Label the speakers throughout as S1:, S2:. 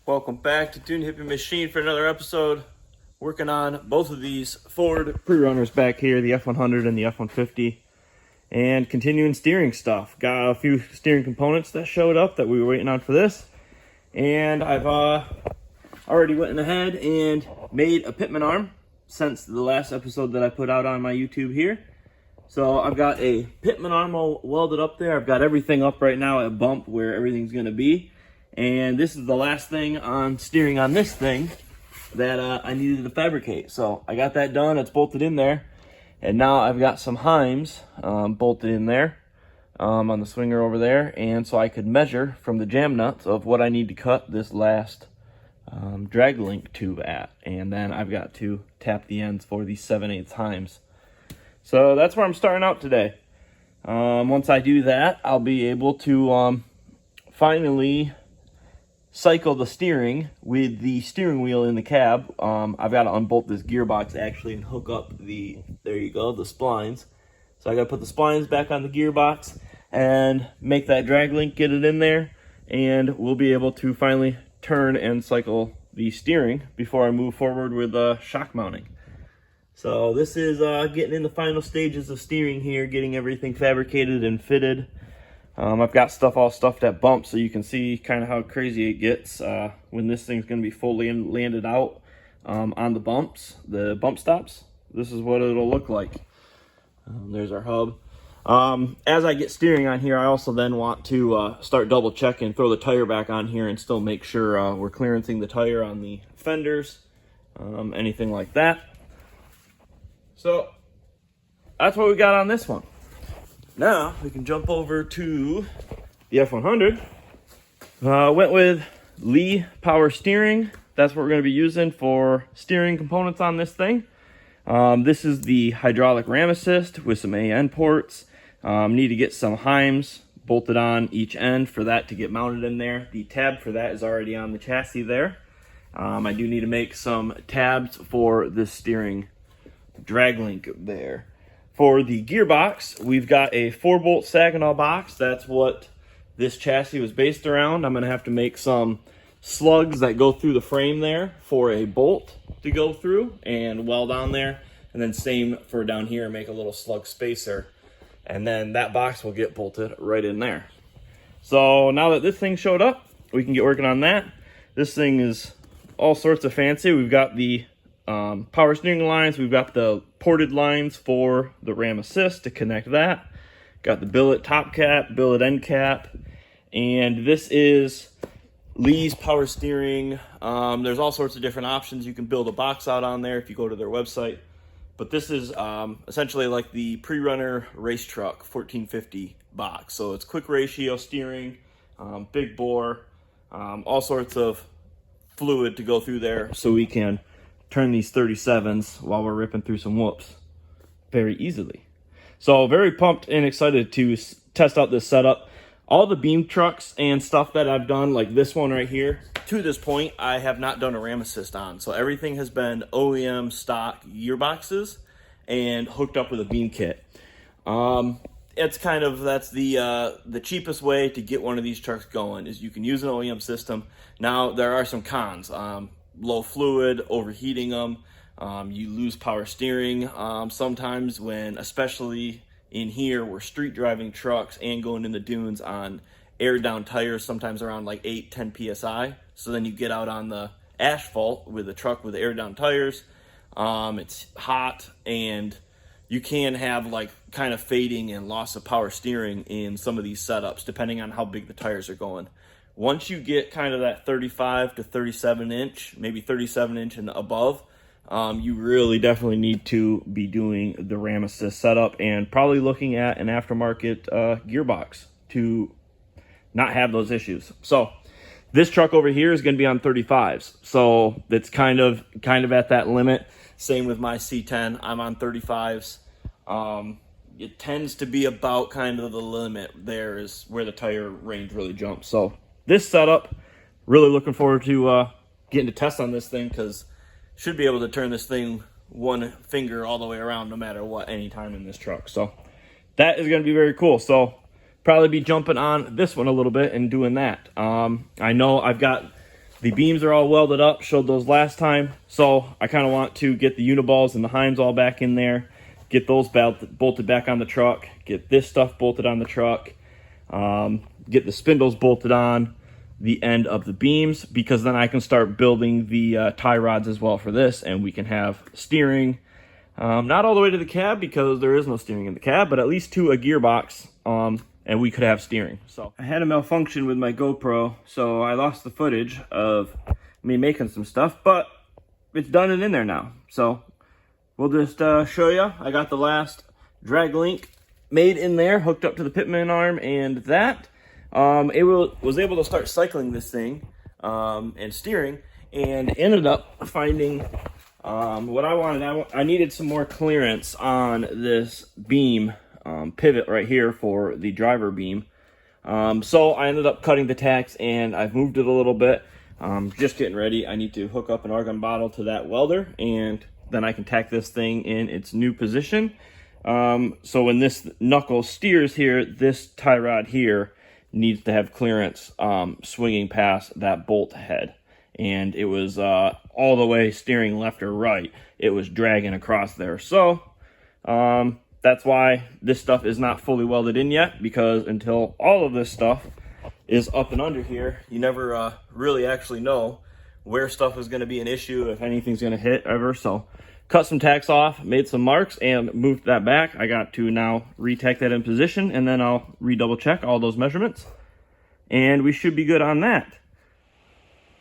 S1: Welcome back to Tune Hippie Machine for another episode. Working on both of these Ford Prerunners back here, the F100 and the F150, and continuing steering stuff. Got a few steering components that showed up that we were waiting on for this, and I've already went ahead and made a pitman arm since the last episode that I put out on my YouTube here. So I've got a pitman arm all welded up there. I've got everything up right now at bump where everything's going to be. And this is the last thing on steering on this thing that I needed to fabricate. So I got that done. It's bolted in there. And now I've got some Heims bolted in there on the swinger over there. And so I could measure from the jam nuts of what I need to cut this last drag link tube at. And then I've got to tap the ends for the 7/8 Heims. So that's where I'm starting out today. Once I do that, I'll be able to finally cycle the steering with the steering wheel in the cab. I've got to unbolt this gearbox actually and hook up the, there you go, the splines. So I got to put the splines back on the gearbox and make that drag link, get it in there, and we'll be able to finally turn and cycle the steering before I move forward with shock mounting. So this is getting in the final stages of steering here, getting everything fabricated and fitted. I've got stuff all stuffed at bump, so you can see kind of how crazy it gets when this thing's going to be fully landed out on the bumps, the bump stops. This is what it'll look like. There's our hub. As I get steering on here, I also then want to start double checking, throw the tire back on here, and still make sure we're clearancing the tire on the fenders, anything like that. So that's what we got on this one. Now we can jump over to the F100. Went with Lee power steering. That's what we're going to be using for steering components on this thing. This is the hydraulic ram assist with some AN ports. Need to get some Heims bolted on each end for that to get mounted in there. The tab for that is already on the chassis there. I do need to make some tabs for this steering drag link there. For the gearbox, we've got a 4-bolt Saginaw box. That's what this chassis was based around. I'm going to have to make some slugs that go through the frame there for a bolt to go through and weld on there. And then same for down here, make a little slug spacer. And then that box will get bolted right in there. So now that this thing showed up, we can get working on that. This thing is all sorts of fancy. We've got the power steering lines. We've got the ported lines for the ram assist to connect that. Got the billet top cap, billet end cap, and this is Lee's power steering. There's all sorts of different options. You can build a box out on there if you go to their website. But this is essentially like the Prerunner race truck 1450 box. So it's quick ratio steering, big bore, all sorts of fluid to go through there so we can turn these 37s while we're ripping through some whoops very easily. So very pumped and excited to test out this setup. All the beam trucks and stuff that I've done, like this one right here, to this point, I have not done a ram assist on. So everything has been OEM stock gearboxes and hooked up with a beam kit. It's kind of, that's the cheapest way to get one of these trucks going is you can use an OEM system. Now, there are some cons. Low fluid, overheating them, you lose power steering sometimes when, especially in here, we're street driving trucks and going in the dunes on air down tires, sometimes around like 8-10 psi. So then you get out on the asphalt with a truck with air down tires, it's hot, and you can have like kind of fading and loss of power steering in some of these setups depending on how big the tires are going. Once you get kind of that 35 to 37 inch, maybe 37 inch and above, you really definitely need to be doing the ram assist setup and probably looking at an aftermarket gearbox to not have those issues. So this truck over here is going to be on 35s. So it's kind of at that limit. Same with my C10. I'm on 35s. It tends to be about kind of the limit there is where the tire range really jumps. So this setup, really looking forward to getting to test on this thing because should be able to turn this thing one finger all the way around no matter what anytime in this truck. So that is going to be very cool. So probably be jumping on this one a little bit and doing that. I know I've got The beams are all welded up, showed those last time. So I kind of want to get the uniballs and the heims all back in there, get those bolted back on the truck, get this stuff bolted on the truck, get the spindles bolted on the end of the beams, because then I can start building the tie rods as well for this, and we can have steering. Not all the way to the cab because there is no steering in the cab, but at least to a gearbox, and we could have steering. So I had a malfunction with my GoPro, so I lost the footage of me making some stuff, but it's done and in there now. So we'll just show you. I got the last drag link made in there, hooked up to the pitman arm, and that. Was able to start cycling this thing and steering, and ended up finding what I wanted. I needed some more clearance on this beam pivot right here for the driver beam. So I ended up cutting the tacks, and I've moved it a little bit. Just getting ready. I need to hook up an argon bottle to that welder, and then I can tack this thing in its new position. So when this knuckle steers here, this tie rod here needs to have clearance swinging past that bolt head. And it was all the way steering left or right. It was dragging across there. So that's why this stuff is not fully welded in yet, because until all of this stuff is up and under here, you never really actually know where stuff is going to be an issue, if anything's going to hit ever. So cut some tacks off, made some marks, and moved that back. I got to now re-tack that in position, and then I'll re-double check all those measurements, and we should be good on that.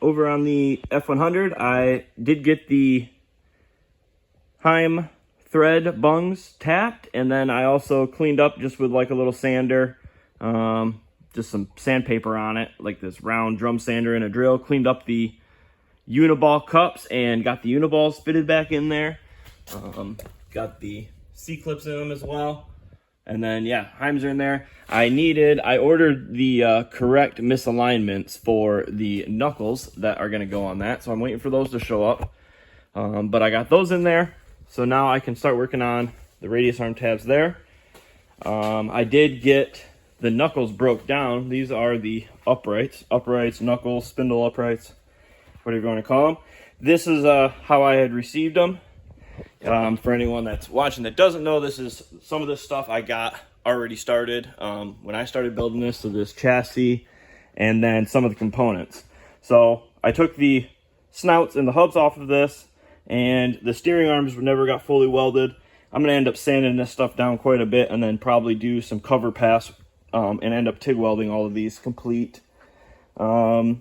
S1: Over on the F100, I did get the Heim thread bungs tapped, and then I also cleaned up just with like a little sander, just some sandpaper on it, like this round drum sander and a drill. Cleaned up the uniball cups and got the uniballs fitted back in there. Got the C-clips in them as well. And then, yeah, Heims are in there. I ordered the correct misalignments for the knuckles that are going to go on that. So I'm waiting for those to show up. But I got those in there. So now I can start working on the radius arm tabs there. I did get the knuckles broke down. These are the uprights, knuckles, spindle uprights, whatever you want to call them. This is how I had received them. For anyone that's watching that doesn't know, this is some of this stuff I got already started when I started building this. So this chassis and then some of the components. So I took the snouts and the hubs off of this, and the steering arms never got fully welded. I'm going to end up sanding this stuff down quite a bit, and then probably do some cover pass and end up TIG welding all of these complete. But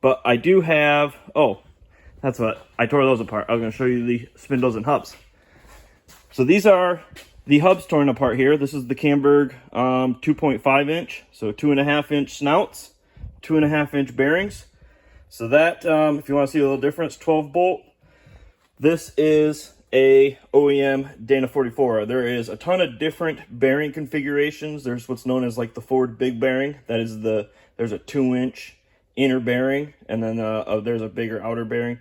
S1: I do have, that's what, I tore those apart. I was going to show you the spindles and hubs. So these are the hubs torn apart here. This is the Camberg 2.5 inch, so 2.5 inch snouts, 2.5 inch bearings. So that, if you want to see a little difference, 12 bolt. This is a OEM Dana 44. There is a ton of different bearing configurations. There's what's known as like the Ford big bearing. That is there's a 2-inch inner bearing, and then there's a bigger outer bearing.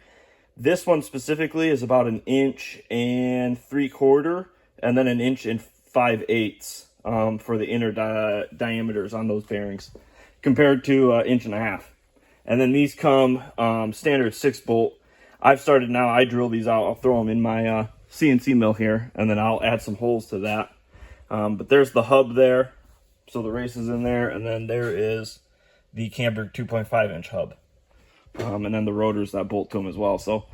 S1: This one specifically is about 1 3/4 inches, and then 1 5/8 inches for the inner diameters on those bearings, compared to 1.5 inches. And then these come standard 6-bolt. I've started now, I drill these out. I'll throw them in my CNC mill here, and then I'll add some holes to that. But there's the hub there, so the race is in there, and then there is the Camberg 2.5 inch hub. And then the rotors that bolt to them as well. So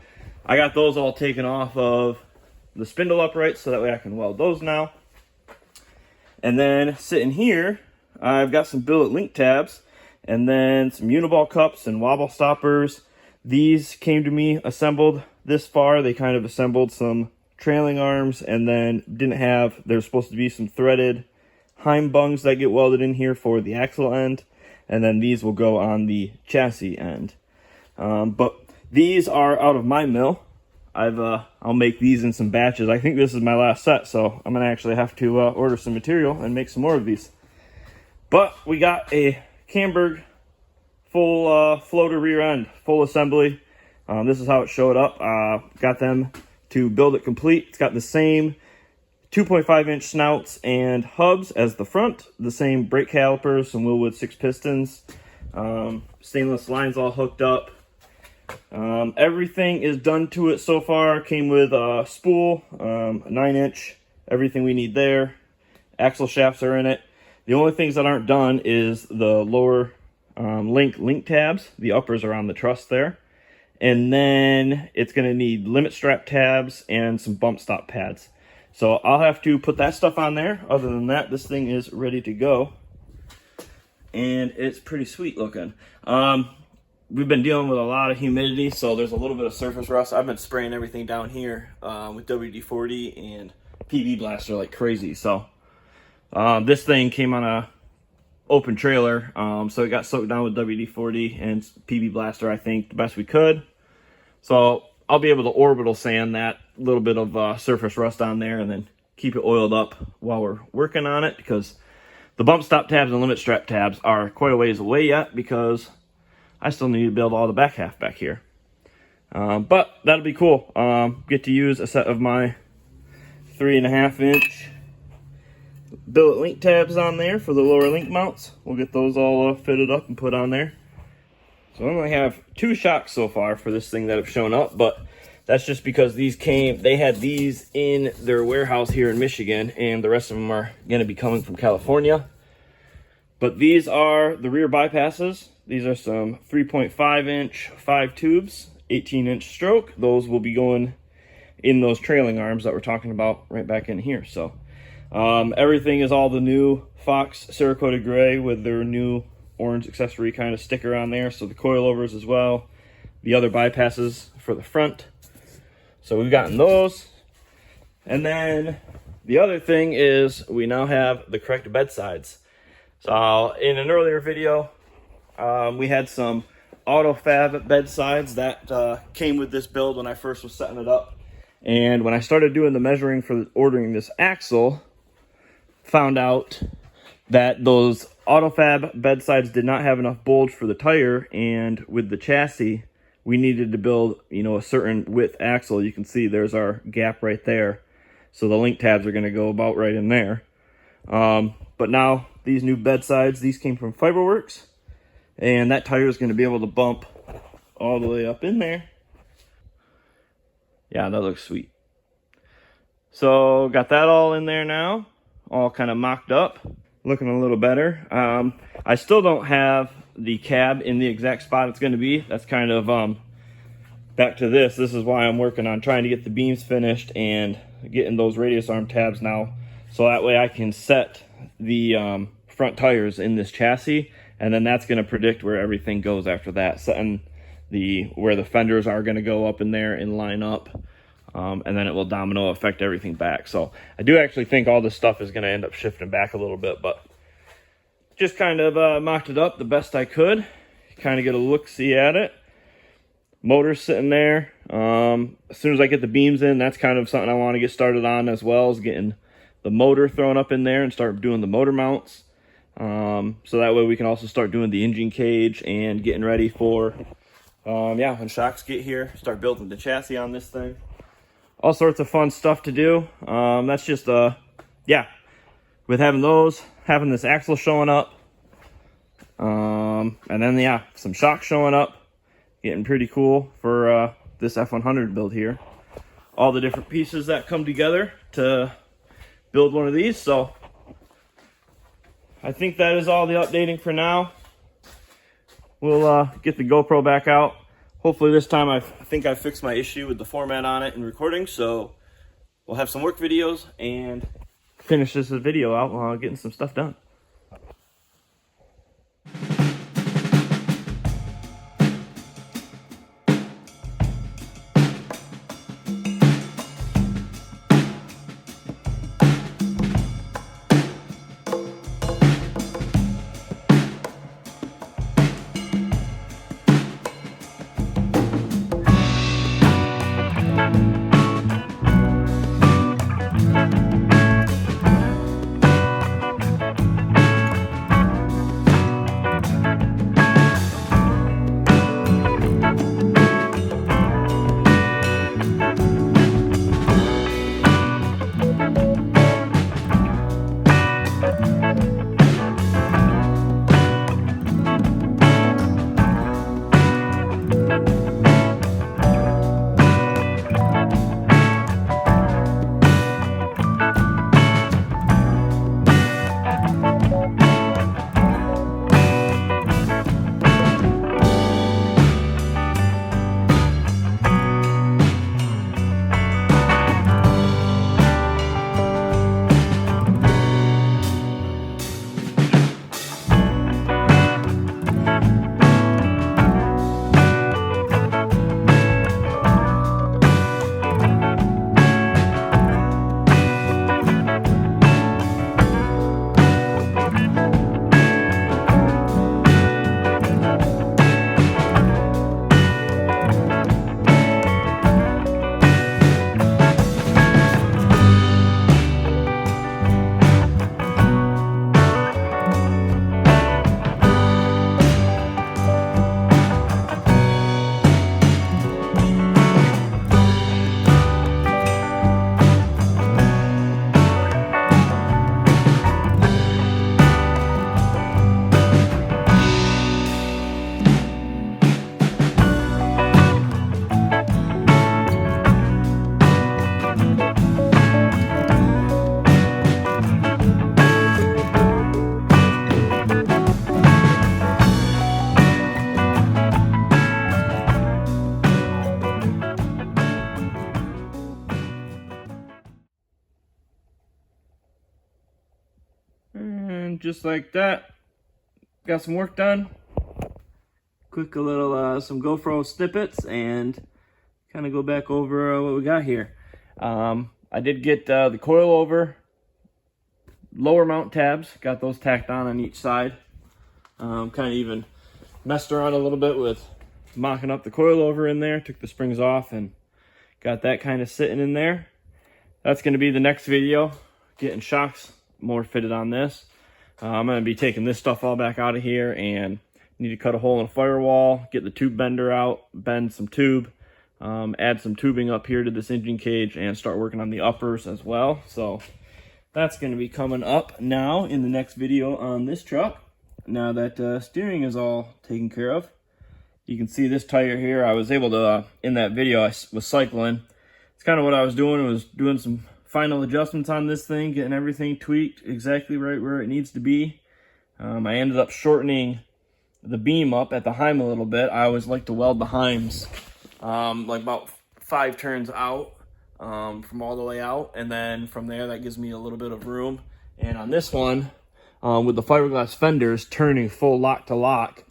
S1: I got those all taken off of the spindle uprights, so that way I can weld those now. And then sitting here, I've got some billet link tabs, and then some uniball cups and wobble stoppers. These came to me assembled this far. They kind of assembled some trailing arms, and then there's supposed to be some threaded Heim bungs that get welded in here for the axle end, and then these will go on the chassis end. But these are out of my mill. I'll make these in some batches. I think this is my last set, so I'm gonna actually have to order some material and make some more of these. But we got a Camberg full floater rear end, full assembly. This is how it showed up. Got them to build it complete. It's got the same 2.5 inch snouts and hubs as the front, the same brake calipers, some Willwood 6 pistons, stainless lines all hooked up, Everything is done to it so far. Came with a spool, a 9-inch, everything we need there. Axle shafts are in it. The only things that aren't done is the lower link tabs. The uppers are on the truss there. And then it's going to need limit strap tabs and some bump stop pads. So I'll have to put that stuff on there. Other than that, this thing is ready to go. And it's pretty sweet looking. We've been dealing with a lot of humidity, so there's a little bit of surface rust. I've been spraying everything down here with WD-40 and PB Blaster like crazy. So this thing came on a open trailer, so it got soaked down with WD-40 and PB Blaster, I think, the best we could. So I'll be able to orbital sand that little bit of surface rust on there and then keep it oiled up while we're working on it, because the bump stop tabs and limit strap tabs are quite a ways away yet, because I still need to build all the back half back here. But that'll be cool. Get to use a set of my 3.5-inch billet link tabs on there for the lower link mounts. We'll get those all fitted up and put on there. So I only have 2 shocks so far for this thing that have shown up, but that's just because they had these in their warehouse here in Michigan, and the rest of them are going to be coming from California. But these are the rear bypasses. These are some 3.5-inch 5 tubes, 18-inch stroke. Those will be going in those trailing arms that we're talking about right back in here. So everything is all the new Fox Cerakoted Gray with their new orange accessory kind of sticker on there. So the coilovers as well. The other bypasses for the front. So we've gotten those. And then the other thing is we now have the correct bed sides. So in an earlier video, we had some AutoFab bed sides that came with this build when I first was setting it up. And when I started doing the measuring for ordering this axle, found out that those AutoFab bed sides did not have enough bulge for the tire, and with the chassis, we needed to build, a certain width axle. You can see there's our gap right there. So the link tabs are going to go about right in there. But now these new bed sides, these came from Fiberworks. And that tire is going to be able to bump all the way up in there. Yeah, that looks sweet. So got that all in there now. All kind of mocked up. Looking a little better. I still don't have the cab in the exact spot it's going to be. That's kind of back to this. This is why I'm working on trying to get the beams finished and getting those radius arm tabs now. So that way I can set the front tires in this chassis. And then that's going to predict where everything goes after that, setting where the fenders are going to go up in there and line up, and then it will domino affect everything back. So I do actually think all this stuff is going to end up shifting back a little bit, but just kind of mocked it up the best I could, kind of get a look-see at it. Motor's sitting there. As soon as I get the beams in, that's kind of something I want to get started on, as well as getting the motor thrown up in there and start doing the motor mounts. So that way we can also start doing the engine cage and getting ready for, when shocks get here, start building the chassis on this thing. All sorts of fun stuff to do. That's just, with having this axle showing up, and then, some shocks showing up, getting pretty cool for, this F100 build here. All the different pieces that come together to build one of these. So I think that is all the updating for now. We'll get the GoPro back out. Hopefully this time I think I fixed my issue with the format on it and recording, so we'll have some work videos and finish this video out while getting some stuff done. And just like that, got some work done. Quick a little some GoPro snippets and kind of go back over what we got here. I did get the coilover lower mount tabs, got those tacked on each side. Kind of even messed around a little bit with mocking up the coilover in there, took the springs off and got that kind of sitting in there. That's going to be the next video, getting shocks more fitted on this. I'm going to be taking this stuff all back out of here and need to cut a hole in a firewall, get the tube bender out, bend some tube, add some tubing up here to this engine cage and start working on the uppers as well. So that's going to be coming up now in the next video on this truck. Now that steering is all taken care of, you can see this tire here. I was able to, in that video I was cycling, it's kind of what I was doing some final adjustments on this thing, getting everything tweaked exactly right where it needs to be. I ended up shortening the beam up at the heim a little bit. I always like to weld the heims like about 5 turns out from all the way out, and then from there that gives me a little bit of room. And on this one, with the fiberglass fenders turning full lock to lock,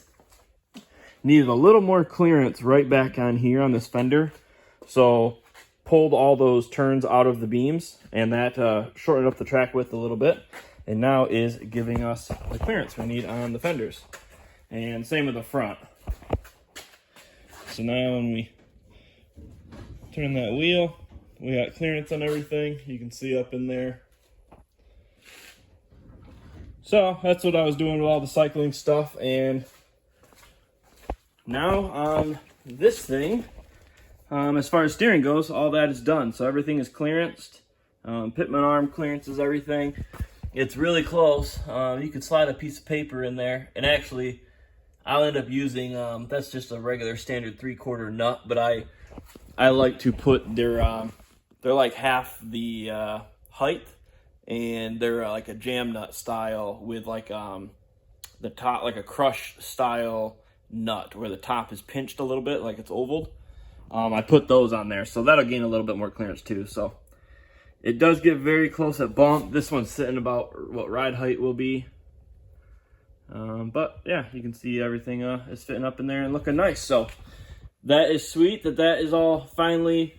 S1: needed a little more clearance right back on here on this fender, so pulled all those turns out of the beams, and that shortened up the track width a little bit, and now is giving us the clearance we need on the fenders. And same with the front. So now when we turn that wheel, we got clearance on everything. You can see up in there. So that's what I was doing with all the cycling stuff. And now on this thing, as far as steering goes, all that is done. So everything is clearanced. Pitman arm clearances everything. It's really close. You could slide a piece of paper in there, and actually I'll end up using, that's just a regular standard 3/4 nut, but I like to put they're like half the height, and they're like a jam nut style with like the top, like a crush style nut where the top is pinched a little bit, like it's ovaled. I put those on there, so that'll gain a little bit more clearance too. So it does get very close at bump. This one's sitting about what ride height will be. But yeah, you can see everything is fitting up in there and looking nice. So that is sweet that is all finally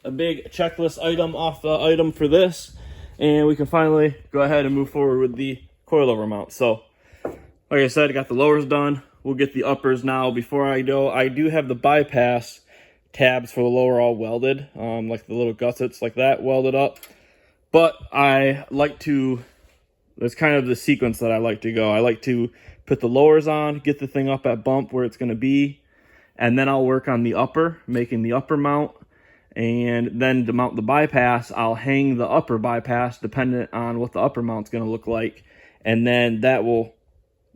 S1: a big checklist item off the item for this, and we can finally go ahead and move forward with the coilover mount. So like I said, I got the lowers done. We'll get the uppers now. Before I go, I do have the bypass tabs for the lower all welded, like the little gussets like that welded up, but I like to, that's kind of the sequence that I like to go. I like to put the lowers on, get the thing up at bump where it's going to be, and then I'll work on the upper, making the upper mount. And then to mount the bypass, I'll hang the upper bypass dependent on what the upper mount's going to look like. And then that will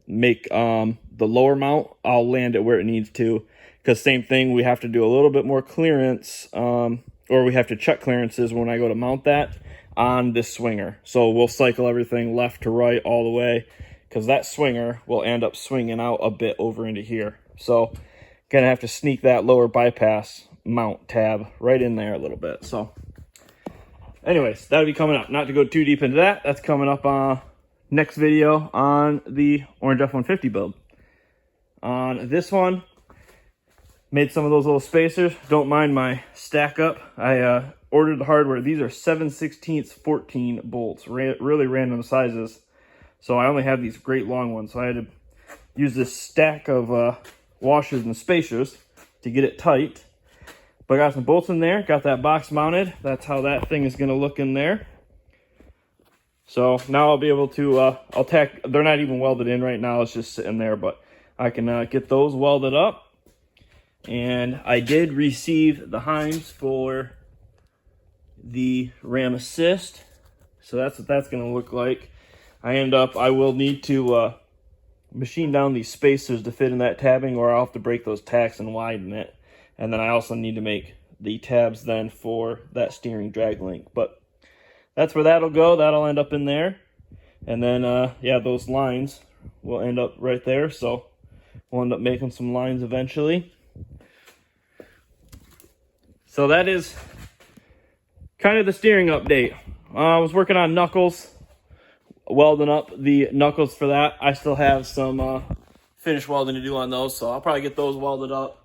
S1: make the lower mount, I'll land it where it needs to. Because same thing, we have to do a little bit more clearance, or we have to check clearances when I go to mount that on this swinger. So we'll cycle everything left to right all the way, because that swinger will end up swinging out a bit over into here. So gonna have to sneak that lower bypass mount tab right in there a little bit. So anyways, that'll be coming up. Not to go too deep into that, that's coming up next video on the orange F150 build. On this one, made some of those little spacers. Don't mind my stack up. I ordered the hardware. These are 7/16 14 bolts, really random sizes. So I only have these great long ones. So I had to use this stack of washers and spacers to get it tight. But I got some bolts in there, got that box mounted. That's how that thing is going to look in there. So now I'll be able to, I'll tack, they're not even welded in right now. It's just sitting there, but I can get those welded up. And I did receive the heims for the ram assist. So that's what that's going to look like. I will need to machine down these spacers to fit in that tabbing, or I'll have to break those tacks and widen it. And then I also need to make the tabs then for that steering drag link. But that's where that'll go. That'll end up in there. And then, yeah, those lines will end up right there. So we'll end up making some lines eventually. So that is kind of the steering update. I was working on knuckles. welding up the knuckles for that. I still have some finish welding to do on those, so I'll probably get those welded up.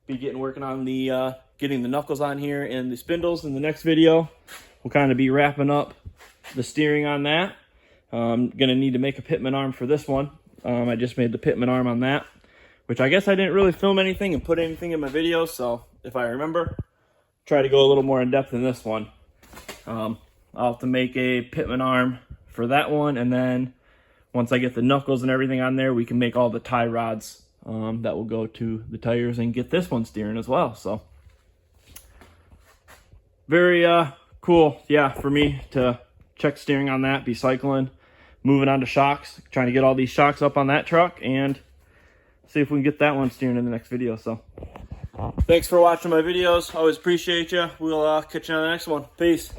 S1: Be working on the getting the knuckles on here and the spindles in the next video. We'll kind of be wrapping up the steering on that. I'm gonna need to make a pitman arm for this one. I just made the pitman arm on that, which I guess I didn't really film anything and put anything in my video, so if I remember, try to go a little more in depth in this one. I'll have to make a pitman arm for that one, and then once I get the knuckles and everything on there, we can make all the tie rods that will go to the tires and get this one steering as well. So very cool, yeah, for me to check steering on that, be cycling, moving on to shocks, trying to get all these shocks up on that truck and see if we can get that one steering in the next video. So thanks for watching my videos. Always appreciate you. We'll catch you on the next one. Peace.